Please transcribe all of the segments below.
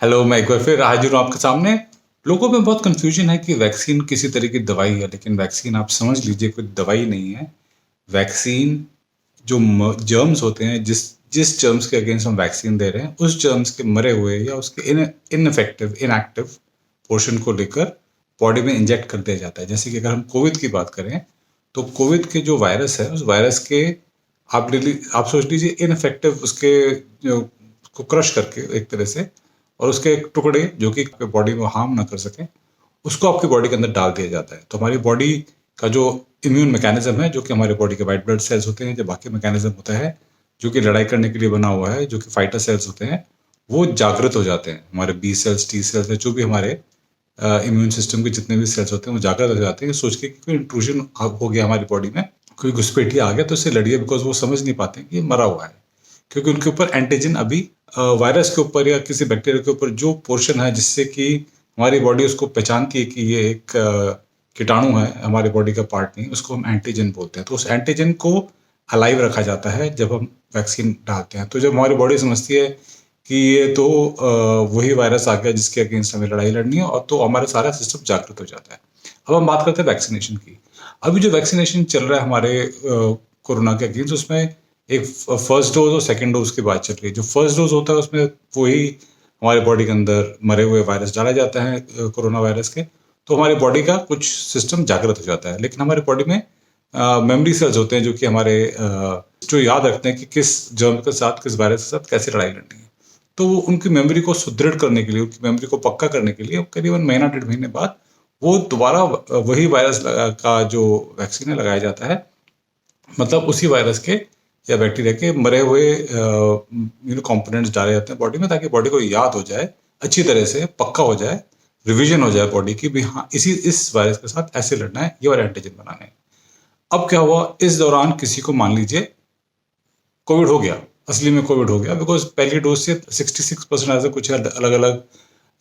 Hello, मैं एक बार फिर हाजिर हूँ आपके सामने। लोगों में बहुत कंफ्यूजन है कि वैक्सीन किसी तरह की दवाई है, लेकिन वैक्सीन आप समझ लीजिए कोई दवाई नहीं है। वैक्सीन जो जर्म्स होते हैं, जिस जिस जर्म्स के अगेंस्ट हम वैक्सीन दे रहे हैं, उस जर्म्स के मरे हुए या उसके इनइफेक्टिव इनएक्टिव पोर्शन को लेकर बॉडी में इंजेक्ट कर दिया जाता है। जैसे कि अगर हम कोविड की बात करें, तो कोविड के जो वायरस है, उस वायरस के आप सोच लीजिए इनइफेक्टिव उसके जो को क्रश करके एक तरह से, और उसके एक टुकड़े जो कि बॉडी में हार्म ना कर सके, उसको आपकी बॉडी के अंदर डाल दिया जाता है। तो हमारी बॉडी का जो इम्यून मैकेनिज्म है, जो कि हमारे बॉडी के वाइट ब्लड सेल्स होते हैं, जो बाकी मैकेनिज्म होता है जो कि लड़ाई करने के लिए बना हुआ है, जो कि फाइटर सेल्स होते हैं, वो जागृत हो जाते हैं। हमारे बी सेल्स, टी सेल्स, जो भी हमारे इम्यून सिस्टम के जितने भी सेल्स होते हैं, वो जागृत हो जाते हैं सोच के कि कोई इंट्रूजन हो गया हमारी बॉडी में, कोई घुसपैठिया आ गया तो इससे लड़िए। बिकॉज वो समझ नहीं पाते कि ये मरा हुआ है, क्योंकि उनके ऊपर एंटीजन अभी वायरस के ऊपर या किसी बैक्टीरिया के ऊपर जो पोर्शन है जिससे कि हमारी बॉडी उसको पहचानती है कि ये एक कीटाणु है, हमारे बॉडी का पार्ट नहीं, उसको हम एंटीजन बोलते हैं। तो उस एंटीजन को अलाइव रखा जाता है जब हम वैक्सीन डालते हैं। तो जब हमारी बॉडी समझती है कि ये तो वही वायरस आ गया जिसके अगेंस्ट हमें लड़ाई लड़नी है, और तो हमारा सारा सिस्टम जागृत हो जाता है। अब हम बात करते हैं वैक्सीनेशन की। अभी जो वैक्सीनेशन चल रहा है हमारे कोरोना के अगेंस्ट, उसमें एक फर्स्ट डोज और सेकेंड डोज की बात चल रही है। जो फर्स्ट डोज होता है उसमें वही हमारे बॉडी के अंदर मरे हुए वायरस डाला जाता है कोरोना वायरस के, तो हमारी बॉडी का कुछ सिस्टम जागृत हो जाता है। लेकिन हमारे बॉडी में मेमोरी सेल्स होते हैं जो कि हमारे जो याद रखते हैं कि किस जर्म के साथ, किस वायरस के साथ कैसे लड़ाई लड़नी है। तो वो उनकी मेमोरी को सुदृढ़ करने के लिए, उनकी मेमोरी को पक्का करने के लिए करीबन महीना 1.5 महीने बाद वो दोबारा वही वायरस का जो वैक्सीन है लगाया जाता है। मतलब उसी वायरस के या बैक्टीरिया के मरे हुए कंपोनेंट्स डाले जाते हैं बॉडी में, ताकि बॉडी को याद हो जाए, अच्छी तरह से पक्का हो जाए, रिवीजन हो जाए बॉडी की भी, हाँ इस वायरस के साथ ऐसे लड़ना है, ये वाले एंटीजन बनाने हैं। अब क्या हुआ, इस दौरान किसी को मान लीजिए कोविड हो गया, असली में कोविड हो गया, बिकॉज पहली डोज से 66% ऐसा कुछ है, अलग अलग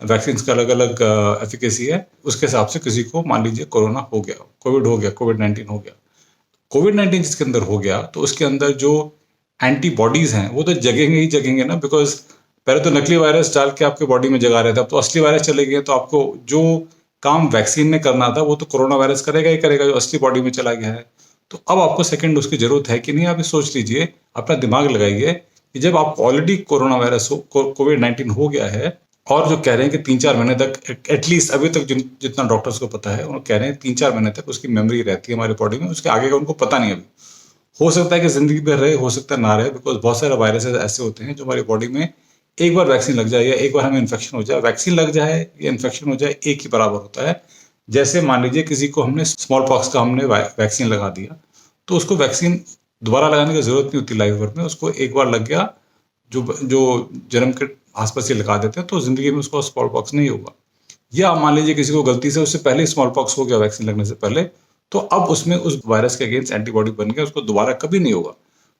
वैक्सीन का अलग अलग एफिकेसी है, उसके हिसाब से किसी को मान लीजिए कोरोना हो गया, कोविड-19 हो गया। कोविड-19 जिसके अंदर हो गया, तो उसके अंदर जो एंटीबॉडीज हैं वो तो जगेंगे ही जगेंगे ना, बिकॉज पहले तो नकली वायरस डाल के आपके बॉडी में जगा रहे थे, अब तो असली वायरस चले गए, तो आपको जो काम वैक्सीन ने करना था वो तो कोरोना वायरस करेगा ही करेगा, जो असली बॉडी में चला गया है। तो अब आपको सेकेंड डोज की जरूरत है कि नहीं, आप सोच लीजिए, अपना दिमाग लगाइए कि जब आपको ऑलरेडी कोरोना वायरस कोविड-19 हो गया है, और जो कह रहे हैं कि 3-4 महीने तक एटलीस्ट अभी तक जितना डॉक्टर्स को पता है, उन्होंने कह रहे हैं 3-4 महीने तक उसकी मेमोरी रहती है हमारी बॉडी में, उसके आगे का उनको पता नहीं। अभी हो सकता है कि जिंदगी भर रहे, हो सकता है ना रहे, बिकॉज बहुत सारे वायरसेस ऐसे होते हैं जो हमारी बॉडी में एक बार वैक्सीन लग जाए या एक बार हमें इन्फेक्शन हो जाए, वैक्सीन लग जाए या इन्फेक्शन हो जाए, एक ही बराबर होता है। जैसे मान लीजिए किसी को हमने स्मॉल पॉक्स का हमने वैक्सीन लगा दिया, तो उसको वैक्सीन दोबारा लगाने की जरूरत नहीं होती लाइफ भर में, उसको एक बार लग गया, जो जो जन्म के आसपास ही लगा देते हैं, तो जिंदगी में उसको स्मॉल पॉक्स नहीं होगा। या मान लीजिए किसी को गलती से उससे पहले स्मॉल पॉक्स हो गया वैक्सीन लगने से पहले, तो अब उसमें उस वायरस के अगेंस्ट एंटीबॉडी बन गया, उसको दोबारा कभी नहीं होगा।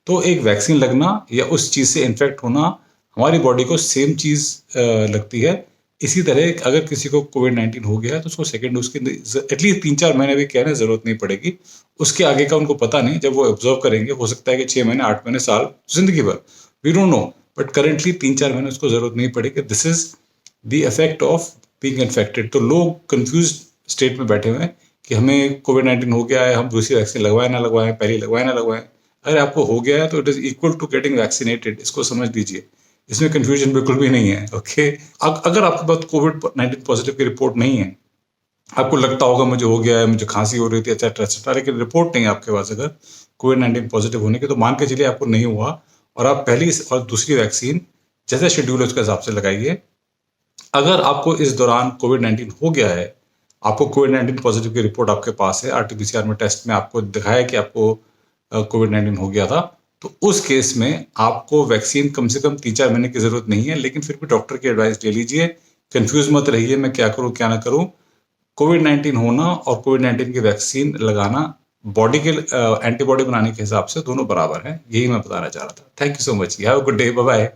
तो एक वैक्सीन लगना या उस चीज से इन्फेक्ट होना, हमारी बॉडी को सेम चीज लगती है। इसी तरह अगर किसी को कोविड-19 हो गया है, तो उसको सेकेंड डोज की एटलीस्ट 3-4 महीने भी कहने जरूरत नहीं पड़ेगी। उसके आगे का उनको पता नहीं, जब वो ऑब्जर्व करेंगे हो सकता है कि 6 महीने, 8 महीने, साल, जिंदगी भर, we don't know, but currently 3-4 महीने उसको जरूरत नहीं पड़ेगी। This is the effect of being infected. तो लोग कंफ्यूज स्टेट में बैठे हुए हैं कि हमें कोविड-19 हो गया है, हम दूसरी वैक्सीन लगवाएं ना लगवाएं, पहली लगवाएं ना लगवाएं। अगर आपको हो गया है तो it is equal to getting vaccinated, इसको समझ लीजिए, इसमें कंफ्यूजन बिल्कुल भी नहीं है। ओके, अगर आपके पास कोविड-19 पॉजिटिव की रिपोर्ट नहीं है, आपको लगता होगा मुझे हो गया है, मुझे खांसी हो रही थी, एक्सेट्रा एक्सेट्रा, लेकिन रिपोर्ट नहीं है आपके पास अगर कोविड-19 पॉजिटिव होने की, तो मान के चलिए आपको नहीं हुआ, और आप पहली और दूसरी वैक्सीन जैसे शेड्यूल है उसके हिसाब से लगाइए। अगर आपको इस दौरान कोविड-19 हो गया है, आपको कोविड-19 पॉजिटिव की रिपोर्ट आपके पास है, आरटी-पीसीआर में टेस्ट में आपको दिखाया कि आपको कोविड-19 हो गया था, तो उस केस में आपको वैक्सीन कम से कम 3-4 महीने की जरूरत नहीं है। लेकिन फिर भी डॉक्टर की एडवाइस ले लीजिए, कंफ्यूज मत रहिए मैं क्या करूं क्या ना करूं। कोविड-19 होना और कोविड-19 की वैक्सीन लगाना बॉडी के एंटीबॉडी बनाने के हिसाब से दोनों बराबर है, यही मैं बताना चाह रहा था। Thank you so much, have a good day, bye bye.